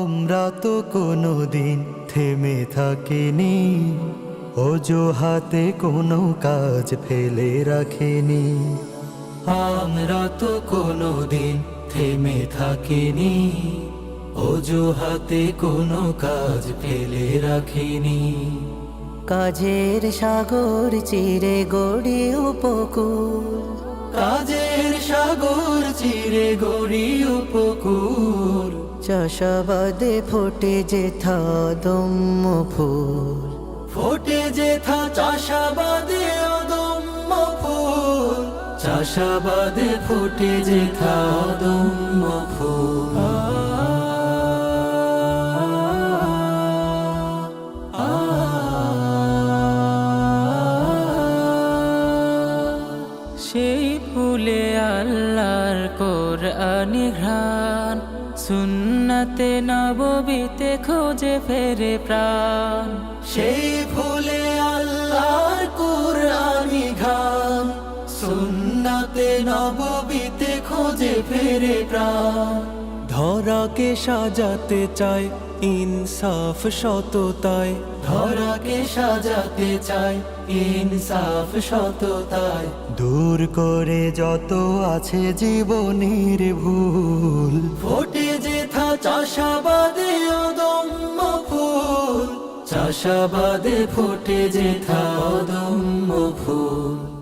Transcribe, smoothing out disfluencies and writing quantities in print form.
আমরা তো কোনোদিন থেমে থাকিনি, অজুহাতে কোনো কাজ ফেলে রাখিনি। আমরা তো কোনোদিন থেমে থাকিনি, অজুহাতে কোনো কাজ ফেলে রাখিনি। কাজের সাগর চিরে গড়ি উপকূল, কাজের সাগর চিরে গড়ি উপকূল। চাষাবাদে ফোটে যেথা দম্ম ফুল, ফোটে যেথা চাষাবাদে অদম্য ফুল। চাষাবাদে ফোটে যেথা অদম্য ফুল। সেই ফুলে আল্লাহর কোরআনি ঘ্রাণ, সুন্নাতে নববীতে খোঁজে ফেরে প্রাণ। সেই ফুলে আল্লাহর কুরআনি ঘ্রাণ, সুন্নাতে নববীতে খোঁজে ফেরে প্রাণ। ধরাকে সাজাতে চায় ইনসাফ সততায়, ধরাকে সাজাতে চায় ইনসাফ সততায়। দূর করে যত আছে জীবনের ভুল, ফোটে যেথা চাষাবাদে অদম্য ফুল। চাষাবাদে ফোটে যেথা অদম্য ফুল।